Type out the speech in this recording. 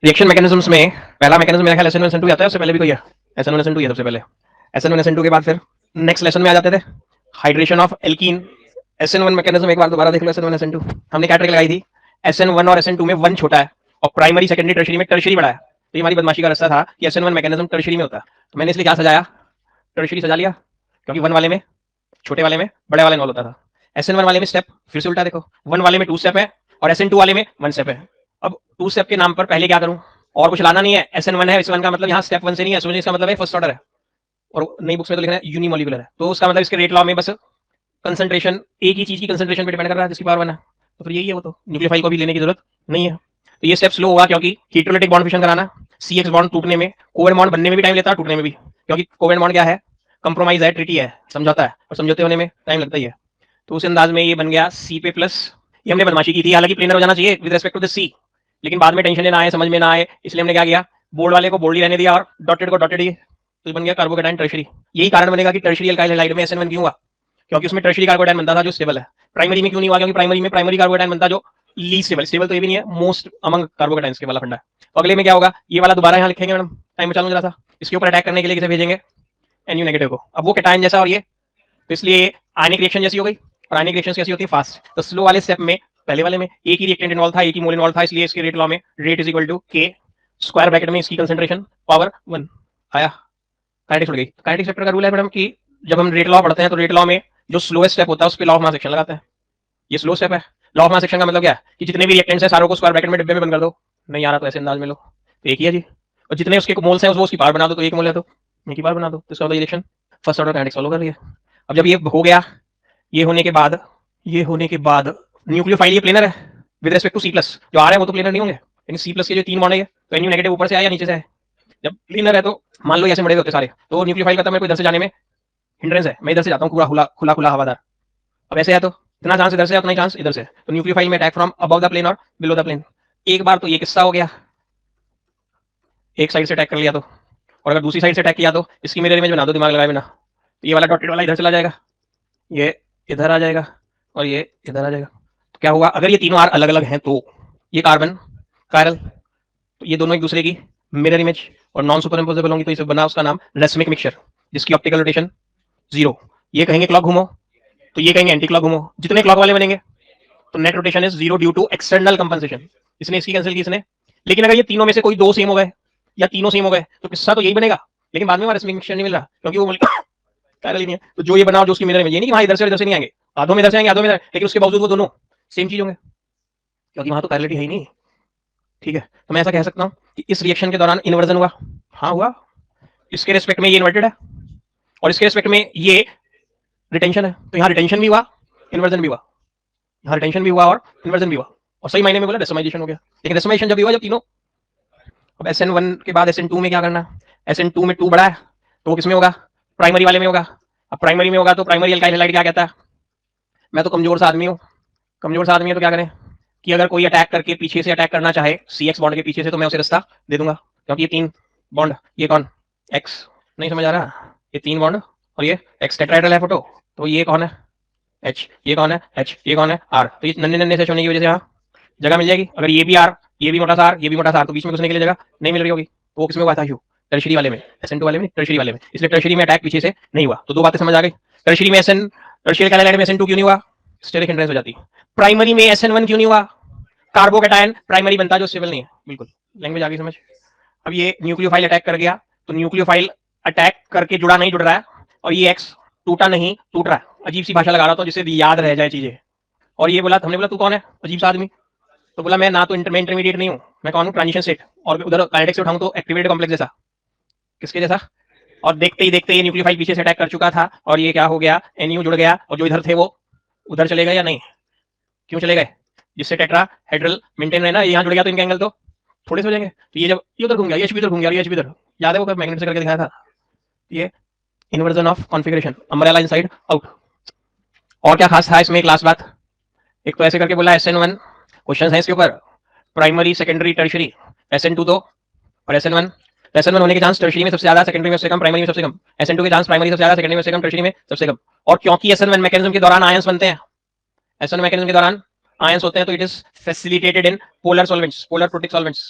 Reaction mechanisms में पहला mechanism मेरा ख्याल SN1 SN2 आता है, उससे पहले भी कोई है। SN1 SN2 ही है सबसे पहले। SN1 SN2 के बाद फिर नेक्स्ट लेसन में आ जाते थे hydration of alkene. SN1 mechanism एक बार दोबारा देख लो। SN1 SN2 हमने क्या ट्रिक लगाई थी, SN1 और SN2 में 1 छोटा है और प्राइमरी सेकेंडरी टर्शियरी में टर्शियरी बड़ा है। तो ये हमारी बदमाशी का रास्ता था कि SN1 मैकेनिज्म टर्शियरी में होता है। तो मैंने इसलिए क्या सजाया, टर्शियरी सजा लिया, क्योंकि 1 वाले में छोटे वाले में बड़े वाले इन्वॉल्व होता था। SN1 वाले में स्टेप फिर से उल्टा देखो, 1 वाले में 2 स्टेप है और SN2 वाले में 1 स्टेप है। अब 2 स्टेप के नाम पर पहले क्या करूं, और कुछ लाना नहीं है। SN1 है, SN1 का मतलब यहाँ स्टेप 1 से नहीं है, SN1 इसका मतलब है फर्स्ट ऑर्डर है, और नई बुक्स में तो लिखना है यूनिमोलिकुलर है। तो उसका मतलब इसके रेट लॉ में बस कंसंट्रेशन, एक ही चीज की कंसंट्रेशन पे डिपेंड कर रहा है जिसकी पावर 1 है। तो फिर यही है, वो तो न्यूक्लियोफाइल को भी लेने की जरूरत नहीं है। तो ये स्टेप स्लो होगा क्योंकि हीटेरोलिटिक बॉन्ड फिशन कराना, CX बॉन्ड टूटने में, कोवेलेंट बॉन्ड बनने में भी टाइम लेता है, टूटने में भी, क्योंकि कोवेलेंट बॉन्ड क्या है, कंप्रोमाइज है, ट्रीटी है, समझौता है, और समझौते होने में टाइम लगता ही है। तो उस अंदाज में ये बन गया सी पे प्लस। ये हमने बदमाशी की थी, हालांकि प्लेनर हो जाना चाहिए विद रेस्पेक्ट टू द सी, लेकिन बाद में टेंशन ना आए, समझ में ना आए, इसलिए हमने क्या किया, बोल्ड वाले को बोल्ड ही रहने दिया और डॉटेड को डॉटेड ही। तो ये बन गया कार्बोकेटाइन टर्शियरी। यही कारण बनेगा कि टर्शियरी अल्काइल हैलाइड में SN1 क्यों हुआ, क्योंकि उसमें टर्शियरी कार्बोकेटाइन बनता था जो स्टेबल है। प्राइमरी में क्यों नहीं हुआ, क्योंकि प्राइमरी में प्राइमरी कार्बोकेटाइन बनता जो लीस्ट स्टेबल, स्टेबल तो ये भी नहीं है, मोस्ट अमंग कार्बोकेटाइंस के वाला फंडा। तो अगले में क्या होगा, ये वाला दोबारा यहाँ लिखेंगे मैडम, टाइम बचा लो जरा सा। इसके ऊपर अटैक करने के लिए किसे भेजेंगे, NU नेगेटिव को। अब वो कैटायन जैसा और ये, तो इसलिए आयनिक रिएक्शन जैसी हो गई, और आयनिक रिएक्शन कैसी होती है, फास्ट। तो स्लो वाले स्टेप में, पहले वाले में एक ही रिएक्टेंट इन्वॉल्व था, एक ही मोल इन्वॉल्व था, इसलिए इसके रेट लॉ में rate is equal to K square bracket में इसकी कंसंट्रेशन पावर 1 आया। काइनेटिक्स उड़ गई। काइनेटिक्स चैप्टर का रूल है मैडम कि जब हम रेट लॉ पढ़ते हैं तो रेट लॉ में जो स्लोएस्ट स्टेप होता है उस पर लॉ ऑफ मास एक्शन लगाते हैं। ये स्लो स्टेप है। लॉ ऑफ मास एक्शन का मतलब क्या है कि जितने भी रिएक्टेंट्स हैं सारों को स्क्वायर ब्रैकेट में डिब्बे में बंद कर दो। नहीं आ रहा तो ऐसे अंदाज में लो, तो एक ही है जी। और जितने उसके मोल्स हैं वो उसकी पावर बना दो, तो एक मोल है तो एक ही पावर बना दो। तो इसका मतलब reaction first order kinetics follow कर रही है। अब जब ये हो गया, ये होने के बाद न्यूक्लियोफाइल ये प्लेनर है with respect to C plus. जो आ रहे हैं वो तो प्लेनर नहीं होंगे, लेकिन C प्लस के जो 3 बॉन्ड है तो NU नेगेटिव ऊपर से आया या नीचे से है। जब प्लेनर है तो मान लो ऐसे मड़े होते सारे, तो न्यूक्लियोफाइल का मेरे को इधर से जाने में हिंड्रेंस है, मैं इधर से जाता हूँ पूरा खुला खुला हवादार। अब ऐसे है तो इतना चांस इधर से, उतना ही चांस इधर से। तो न्यूक्लियोफाइल में attack from above the plane और बिलो द प्लेन। एक बार तो ये किस्सा हो गया, एक साइड से अटैक कर लिया तो, और अगर दूसरी साइड से अटैक किया तो इसकी मिरर इमेज बना दो दिमाग लगाए बिना। तो ये वाला डॉटेड वाला इधर चला जाएगा, ये इधर आ जाएगा और ये इधर आ जाएगा। तो क्या हुआ, अगर ये तीनों आर अलग अलग हैं तो ये कार्बन कायरल, तो ये दोनों एक दूसरे की मिरर इमेज और नॉन सुपर इम्पोजेबल होंगी, तो इसे बना उसका नाम रेसमिक मिक्सचर, जिसकी ऑप्टिकल रोटेशन 0। ये कहेंगे क्लॉक घूमो तो ये कहेंगे एंटी क्लॉक घूमो। जितने क्लॉक वाले बनेंगे तो net rotation is 0 due to external compensation. इसने इसकी कैंसिल की इसने। लेकिन अगर ये तीनों में से कोई 2 सेम हो गए या तीनों सेम हो गए तो किस्सा तो यही बनेगा, लेकिन बाद में हमारा रेसमिक मिक्सचर नहीं मिल रहा क्योंकि वो कायरल ही नहीं है। तो जो ये बनाओ जो उसकी मिरर इमेज, ये नहीं कि वहां इधर से नहीं आएंगे, आधों में इधर से आएंगे आधों में इधर, लेकिन उसके बावजूद वो दोनों सेम चीज होंगे क्योंकि वहां तो पैरेललिटी है ही नहीं। ठीक है, तो मैं ऐसा कह सकता हूं कि इस रिएक्शन के दौरान इन्वर्जन हुआ। हाँ हुआ, इसके रेस्पेक्ट में ये इन्वर्टेड है और इसके रेस्पेक्ट में ये रिटेंशन है, तो यहाँ रिटेंशन भी हुआ इन्वर्जन भी हुआ, यहाँ रिटेंशन भी हुआ और इन्वर्जन भी हुआ, और सही मायने में बोला डेसिमाइजेशन हो गया। लेकिन डेसिमाइजेशन जब भी हुआ जब तीनों। अब SN1 के बाद SN2 में क्या करना, SN2 में 2 बड़ा है तो वो किसमें होगा, प्राइमरी वाले में होगा। अब प्राइमरी में होगा तो प्राइमरी अल्काइल हैलाइड क्या कहता है, मैं तो कमजोर सा आदमी हूँ, कमजोर सा आदमी है तो क्या करें कि अगर कोई अटैक करके पीछे से अटैक करना चाहे CX बॉन्ड के पीछे से तो मैं उसे रास्ता दे दूंगा, क्योंकि ये 3 बॉन्ड, ये कौन X, नहीं समझ आ रहा, ये 3 बॉन्ड और ये X टेट्राहेड्रल है फोटो, तो ये कौन है H, ये कौन है H, ये कौन है R। तो ये नन्हे नन्हे से होने की वजह से यहाँ जगह मिल जाएगी। अगर ये भी R, ये भी मोटा सा R, ये भी मोटा सा R, तो बीच में घुसने के लिए जगह नहीं मिल रही होगी। तो वो किसमें हुआ था, टर्शियरी वाले में, SN2 वाले में, टर्शियरी वाले में। इसलिए टर्शियरी में अटैक पीछे से नहीं हुआ। तो 2 बातें समझ आ गई। टर्शियरी में टर्शियरी हैलाइड में SN2 क्यों नहीं हुआ, स्टेरिक हिंड्रेंस हो जाती। प्राइमरी में SN1 क्यों नहीं हुआ, कार्बोकेटायन प्राइमरी बनता जो स्टेबल नहीं है। बिल्कुल लैंग्वेज आ गई समझ। अब ये न्यूक्लियोफाइल अटैक कर गया तो न्यूक्लियोफाइल अटैक करके जुड़ा नहीं जुड़ रहा है, और ये X टूटा नहीं टूट रहा है। अजीब सी भाषा लगा रहा था जिससे याद रह जाए चीजें। और ये बोला, हमने बोला तू कौन है अजीब सा आदमी, तो बोला मैं ना तो इंटरमीडिएट नहीं हूँ, मैं कौन हूँ ट्रांजिशन स्टेट, और उधर काइनेटिक्स से उठाऊं तो एक्टिवेटेड कॉम्प्लेक्स जैसा, किसके जैसा। और देखते ही ये न्यूक्लियोफाइल पीछे से अटैक कर चुका था और ये क्या हो गया, NU जुड़ गया और जो इधर थे वो उधर चले गए या नहीं, क्यों चले गए, जिससे टेट्राहेड्रल मेंटेन रहे ना। यहाँ जुड़ गया तो इनके एंगल तो थोड़े से हो जाएंगे। तो ये जब ये उधर घूम गया, ये इधर घूम गया, ये इधर, याद है वो मैग्नेट से करके दिखाया था। ये inversion of configuration, umbrella inside out. और क्या खास था इसमें, एक लास्ट बात, एक तो ऐसे करके बोला SN1, क्वेश्चन है इसके ऊपर, प्राइमरी सेकेंडरी टर्शियरी, SN2 तो और SN1। SN1 होने के चांस टर्शियरी में सबसे ज्यादा, सेकेंडरी में सबसे कम, प्राइमरी में सबसे कम। SN2 के चांस प्राइमरी सबसे ज्यादा, सेकेंडरी में सबसे कम, टर्शियरी में सबसे कम। और क्योंकि SN1 मैकेनिज्म के दौरान आयंस बनते हैं, SN1 मैकेनिज्म के दौरान आयंस होते हैं, तो it is facilitated in polar solvents, polar protic solvents.